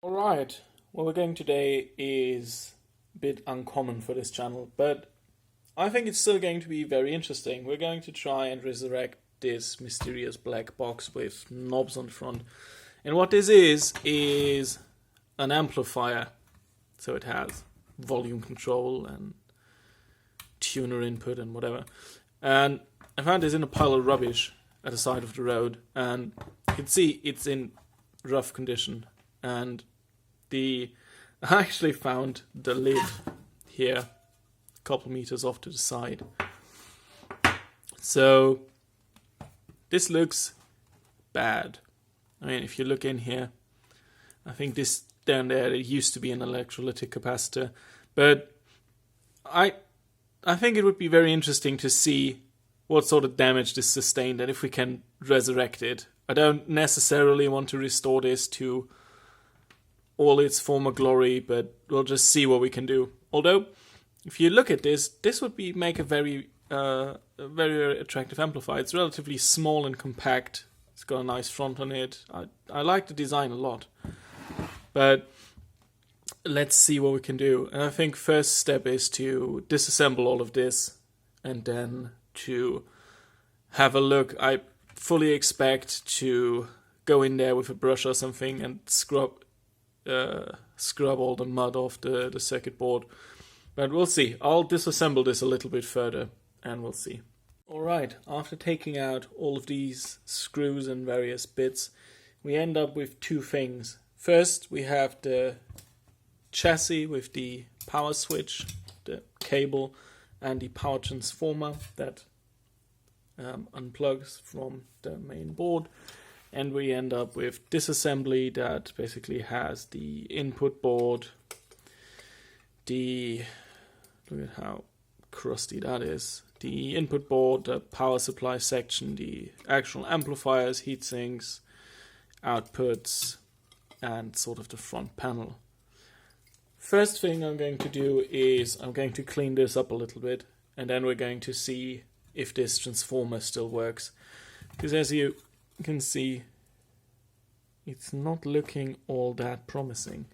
Alright, what we're going today is a bit uncommon for this channel, but I think it's still going to be very interesting. We're going to try and resurrect this mysterious black box with knobs on the front. And what this is an amplifier. So it has volume control and tuner input and whatever. And I found this in a pile of rubbish at the side of the road, and you can see it's in rough condition. And I actually found the lid here, a couple meters off to the side. So this looks bad. I mean, if you look in here, I think this down there, it used to be an electrolytic capacitor, but I think it would be very interesting to see what sort of damage this sustained and if we can resurrect it. I don't necessarily want to restore this to all its former glory, but we'll just see what we can do. Although, if you look at this would make a very attractive amplifier. It's relatively small and compact. It's got a nice front on it. I like the design a lot. But let's see what we can do. And I think first step is to disassemble all of this and then to have a look. I fully expect to go in there with a brush or something and scrub all the mud off the circuit board. But we'll see. I'll disassemble this a little bit further and we'll see. Alright, after taking out all of these screws and various bits, we end up with two things. First, we have the chassis with the power switch, the cable, and the power transformer that unplugs from the main board. And we end up with disassembly that basically has the input board, look at how crusty that is, the input board, the power supply section, the actual amplifiers, heatsinks, outputs, and sort of the front panel. First thing I'm going to do is I'm going to clean this up a little bit, and then we're going to see if this transformer still works. Because as you can see, it's not looking all that promising.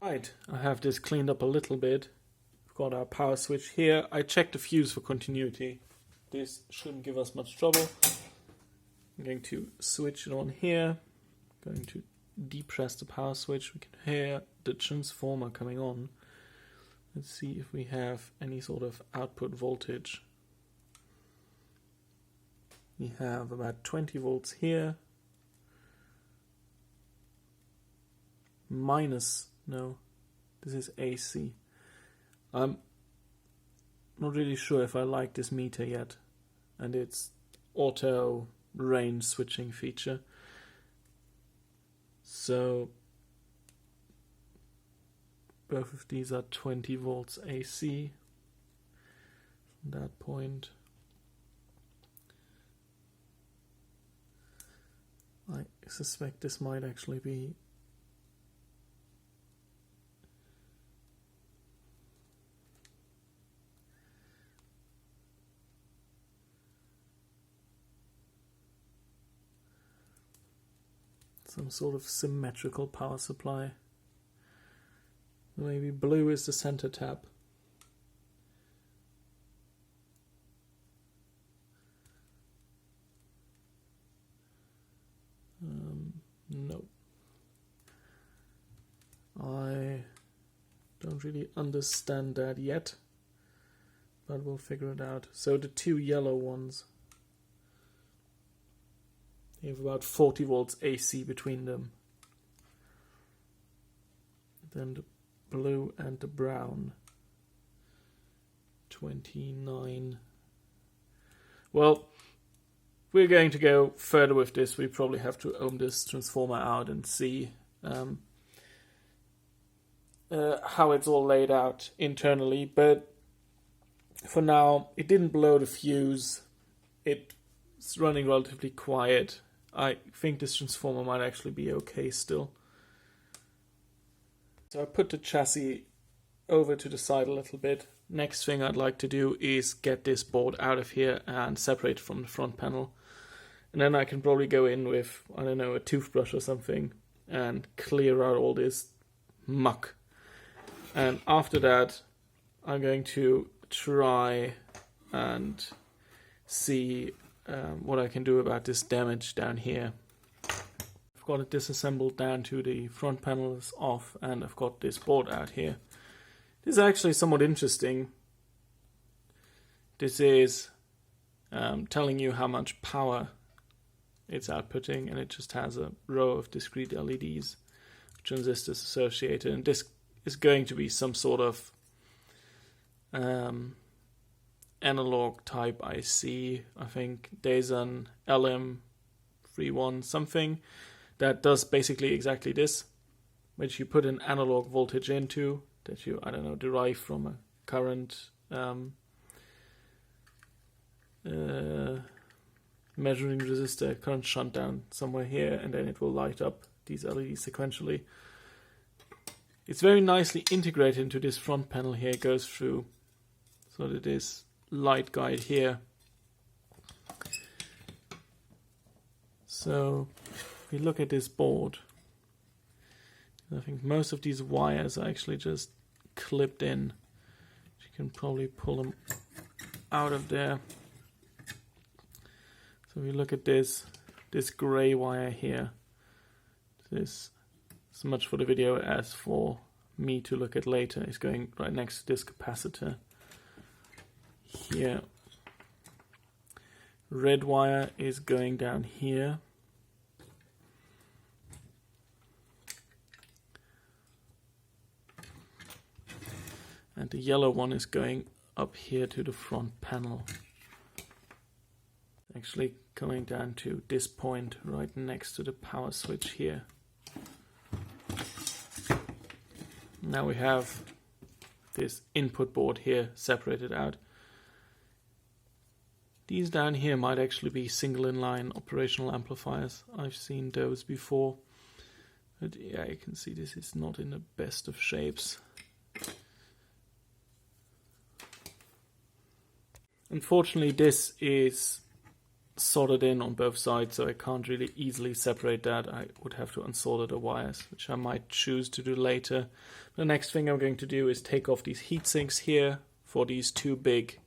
Right, I have this cleaned up a little bit. We've got our power switch here. I checked the fuse for continuity. This shouldn't give us much trouble. I'm going to switch it on here. Going to depress the power switch. We can hear the transformer coming on. Let's see if we have any sort of output voltage. We have about 20 volts here. No, this is AC. I'm not really sure if I like this meter yet, and its auto range switching feature. So both of these are 20 volts AC from that point. I suspect this might actually be some sort of symmetrical power supply. Maybe blue is the center tap. No. I don't really understand that yet, but we'll figure it out. So the two yellow ones, they have about 40 volts AC between them. Then the blue and the brown, 29. Well, we're going to go further with this. We probably have to ohm this transformer out and see how it's all laid out internally. But for now, it didn't blow the fuse. It's running relatively quiet. I think this transformer might actually be okay still. So I put the chassis over to the side a little bit. Next thing I'd like to do is get this board out of here and separate it from the front panel. And then I can probably go in with, I don't know, a toothbrush or something and clear out all this muck. And after that, I'm going to try and see what I can do about this damage down here. I've got it disassembled down to the front panel is off, and I've got this board out here. This is actually somewhat interesting. This is telling you how much power it's outputting, and it just has a row of discrete LEDs, transistors associated, and this is going to be some sort of analog type IC. I think there's an LM31 something that does basically exactly this, which you put an analog voltage into that you, I don't know, derive from a current measuring resistor, current shunt down somewhere here, and then it will light up these LEDs sequentially. It's very nicely integrated into this front panel here. It goes through so that this light guide here. So if we look at this board, I think most of these wires are actually just clipped in. You can probably pull them out of there. So if you look at this gray wire here, this, as much for the video as for me to look at later, is going right next to this capacitor here. Red wire is going down here. And the yellow one is going up here to the front panel. Actually coming down to this point right next to the power switch here. Now we have this input board here separated out. These down here might actually be single inline operational amplifiers. I've seen those before. But yeah, you can see this is not in the best of shapes. Unfortunately, this is soldered in on both sides, so I can't really easily separate that. I would have to unsolder the wires, which I might choose to do later. The next thing I'm going to do is take off these heat sinks here for these two big,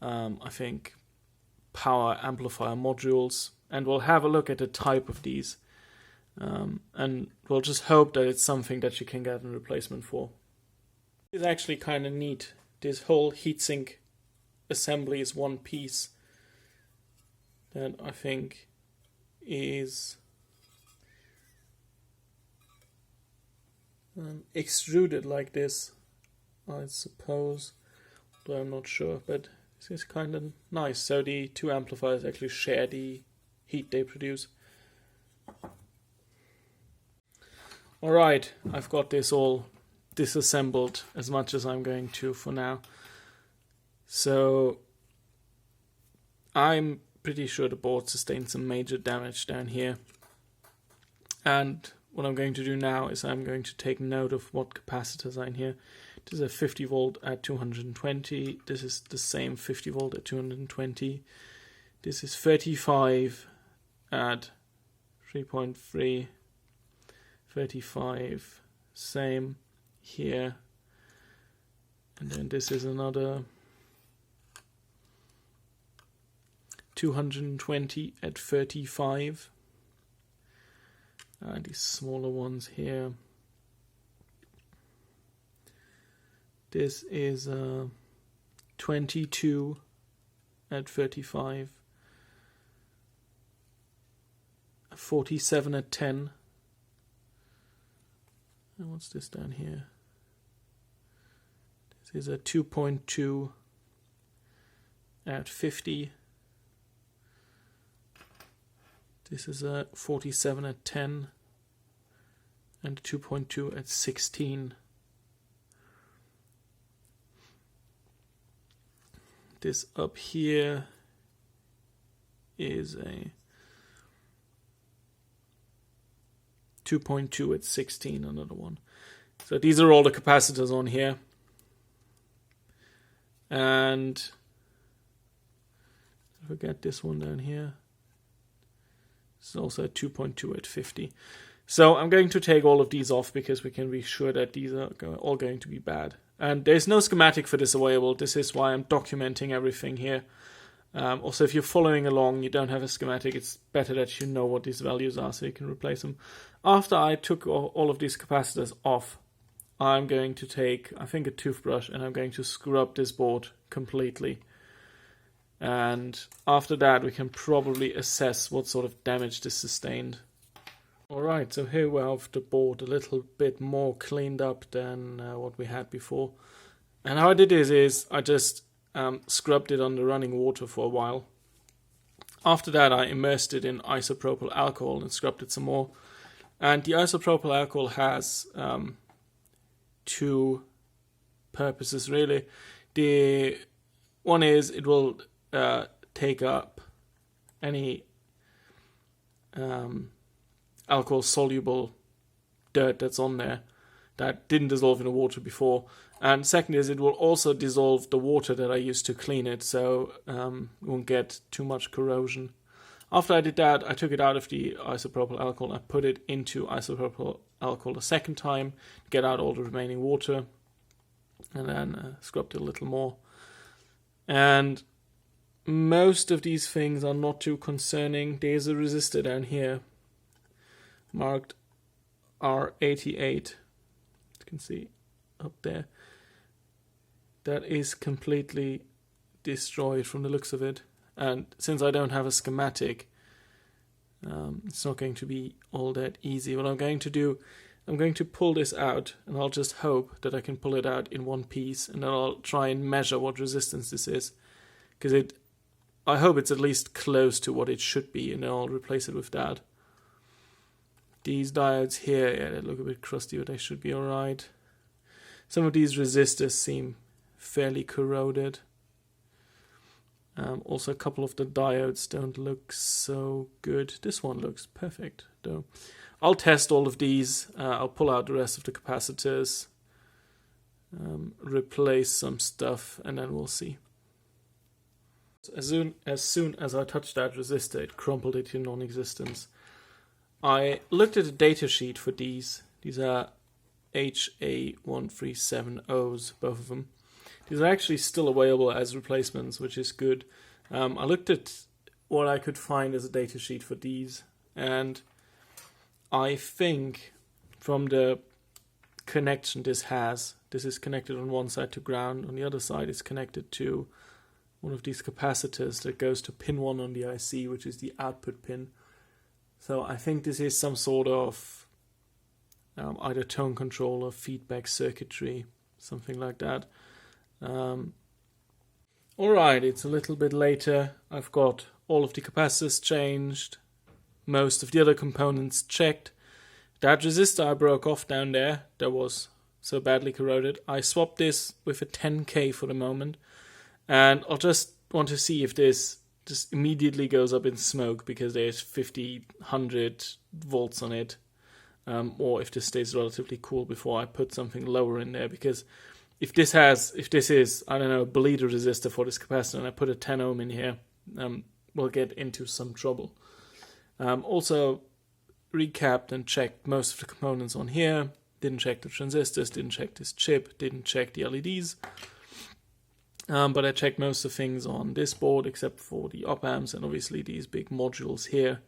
I think, power amplifier modules, and we'll have a look at the type of these, and we'll just hope that it's something that you can get a replacement for. It's actually kind of neat. This whole heatsink assembly is one piece that I think is extruded like this, I suppose, though I'm not sure, but this is kind of nice. So the two amplifiers actually share the heat they produce. Alright, I've got this all disassembled as much as I'm going to for now. So I'm pretty sure the board sustained some major damage down here. And what I'm going to do now is I'm going to take note of what capacitors are in here. This is a 50 volt at 220. This is the same 50 volt at 220. This is 35 at 3.3. 35, same here. And then this is another 220 at 35. These smaller ones here. This is 22 at 35. 47 at 10. And what's this down here? This is a 2.2 at 50. This is a 47 at 10 and a 2.2 at 16. This up here is a 2.2 at 16, another one. So these are all the capacitors on here. And forget this one down here. It's also a 2.2 at 50. So I'm going to take all of these off because we can be sure that these are all going to be bad. And there's no schematic for this available. This is why I'm documenting everything here. Also, if you're following along, you don't have a schematic, it's better that you know what these values are so you can replace them. After I took all of these capacitors off, I'm going to take, I think, a toothbrush, and I'm going to scrub this board completely. And after that, we can probably assess what sort of damage this sustained. Alright, so here we have the board a little bit more cleaned up than what we had before. And how I did this is I just scrubbed it under running water for a while. After that, I immersed it in isopropyl alcohol and scrubbed it some more. And the isopropyl alcohol has two purposes, really. The one is it will take up any alcohol-soluble dirt that's on there that didn't dissolve in the water before. And second is it will also dissolve the water that I used to clean it, so we won't get too much corrosion. After I did that, I took it out of the isopropyl alcohol. I put it into isopropyl alcohol a second time to get out all the remaining water, and then scrubbed it a little more. And most of these things are not too concerning. There's a resistor down here marked R88. You can see up there. That is completely destroyed from the looks of it. And since I don't have a schematic, it's not going to be all that easy. What I'm going to do, I'm going to pull this out, and I'll just hope that I can pull it out in one piece, and then I'll try and measure what resistance this is, because I hope it's at least close to what it should be, and then I'll replace it with that. These diodes here, yeah, they look a bit crusty, but they should be alright. Some of these resistors seem fairly corroded. Also, a couple of the diodes don't look so good. This one looks perfect, though. I'll test all of these. I'll pull out the rest of the capacitors, replace some stuff, and then we'll see. As soon as I touched that resistor, it crumpled it to non-existence. I looked at the data sheet for these. These are HA1370s, both of them. These are actually still available as replacements, which is good. I looked at what I could find as a data sheet for these, and I think from the connection this is connected on one side to ground, on the other side it's connected to one of these capacitors that goes to pin 1 on the IC, which is the output pin. So I think this is some sort of either tone control or feedback circuitry, something like that. Alright, it's a little bit later. I've got all of the capacitors changed, most of the other components checked. That resistor I broke off down there that was so badly corroded, I swapped this with a 10K for the moment, and I'll just want to see if this just immediately goes up in smoke because there's 100 volts on it, or if this stays relatively cool before I put something lower in there, because if this is, I don't know, a bleeder resistor for this capacitor, and I put a 10 ohm in here, we'll get into some trouble. Also, recapped and checked most of the components on here. Didn't check the transistors, didn't check this chip, didn't check the LEDs. But I checked most of the things on this board, except for the op amps and obviously these big modules here.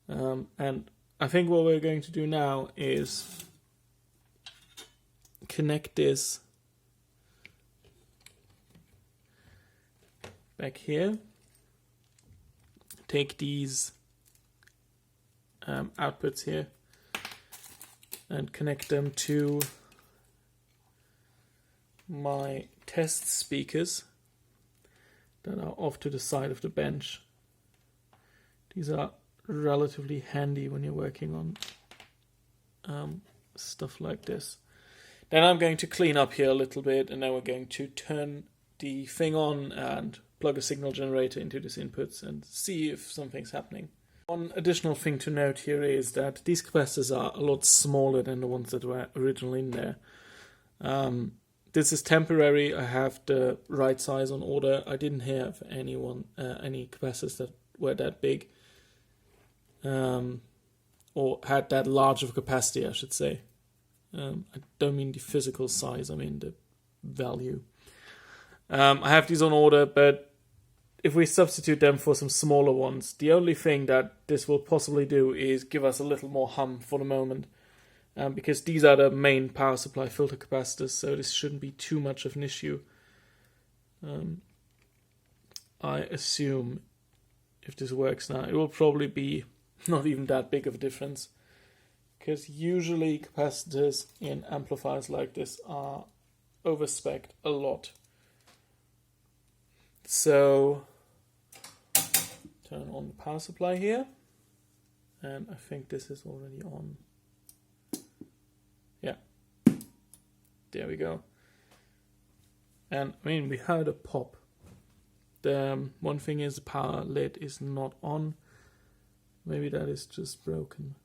And I think what we're going to do now is connect this back here, take these outputs here and connect them to my test speakers that are off to the side of the bench. These are relatively handy when you're working on stuff like this. Then I'm going to clean up here a little bit, and then we're going to turn the thing on and plug a signal generator into these inputs and see if something's happening. One additional thing to note here is that these capacitors are a lot smaller than the ones that were originally in there. This is temporary. I have the right size on order. I didn't have any capacitors that were that big. or had that large of a capacity, I should say. I don't mean the physical size, I mean the value. I have these on order, but if we substitute them for some smaller ones, the only thing that this will possibly do is give us a little more hum for the moment. Because these are the main power supply filter capacitors, so this shouldn't be too much of an issue. I assume if this works now, it will probably be not even that big of a difference. Because usually capacitors in amplifiers like this are over-spec'd a lot. So, turn on the power supply here. And I think this is already on. Yeah. There we go. And I mean, we heard a pop. The one thing is the power lid is not on. Maybe that is just broken.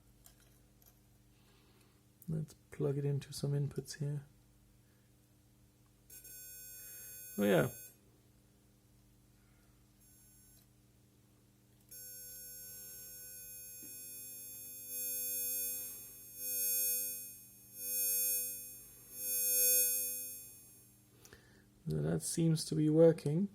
Let's plug it into some inputs here. Oh yeah. So that seems to be working.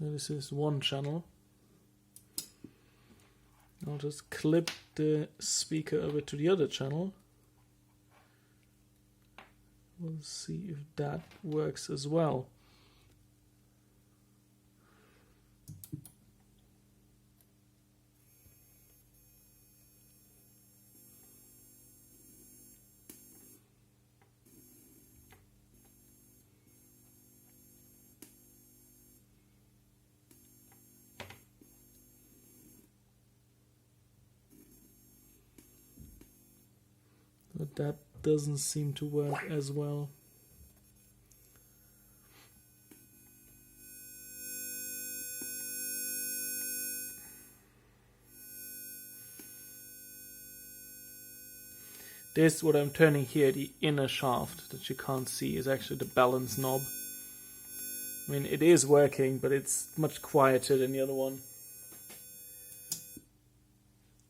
This is one channel. I'll just clip the speaker over to the other channel. We'll see if that works as well. But that doesn't seem to work as well. This, what I'm turning here, the inner shaft that you can't see, is actually the balance knob. I mean, it is working, but it's much quieter than the other one.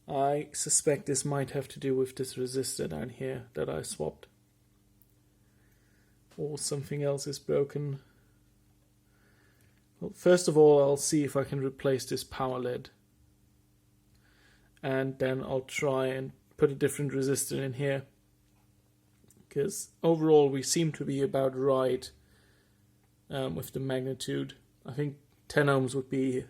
I suspect this might have to do with this resistor down here that I swapped. Or something else is broken. Well, first of all, I'll see if I can replace this power lid. And then I'll try and put a different resistor in here. Because overall we seem to be about right with the magnitude. I think 10 ohms would be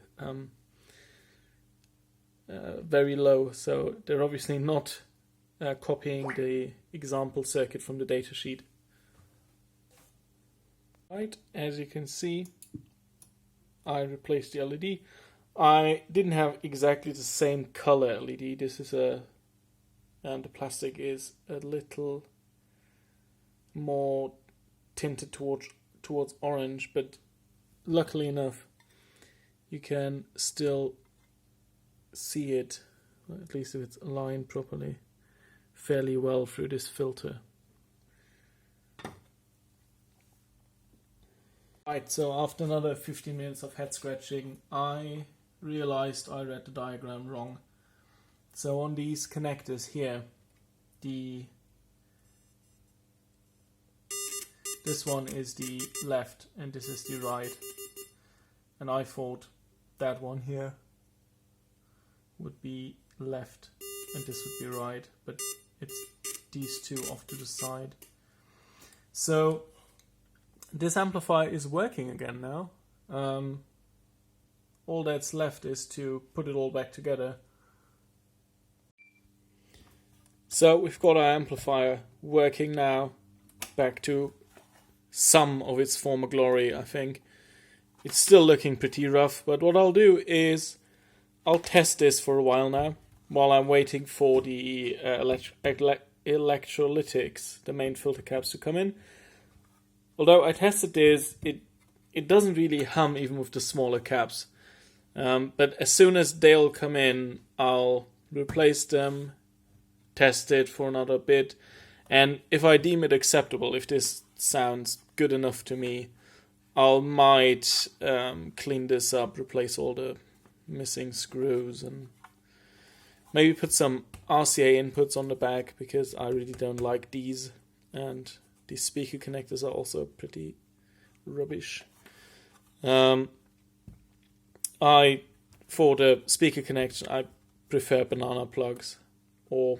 very low, so they're obviously not copying the example circuit from the datasheet. Right, as you can see, I replaced the LED. I didn't have exactly the same color LED. This is and the plastic is a little more tinted towards orange, but luckily enough, you can still see it, at least if it's aligned properly, fairly well through this filter. Right, so after another 15 minutes of head scratching, I realized I read the diagram wrong. So on these connectors here, this one is the left and this is the right. And I thought that one here would be left and this would be right, but it's these two off to the side. So this amplifier is working again now. All that's left is to put it all back together. So we've got our amplifier working now, back to some of its former glory, I think. It's still looking pretty rough, but what I'll do is I'll test this for a while now, while I'm waiting for the electrolytics, the main filter caps, to come in. Although I tested this, it doesn't really hum even with the smaller caps. But as soon as they'll come in, I'll replace them, test it for another bit, and if I deem it acceptable, if this sounds good enough to me, I might clean this up, replace all the missing screws, and maybe put some RCA inputs on the back, because I really don't like these, and these speaker connectors are also pretty rubbish. For the speaker connection, I prefer banana plugs or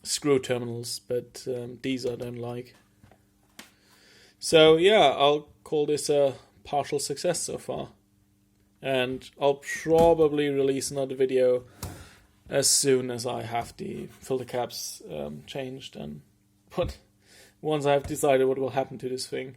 screw terminals, but these I don't like. So yeah, I'll call this a partial success so far, and I'll probably release another video as soon as I have the filter caps changed, and once I have decided what will happen to this thing.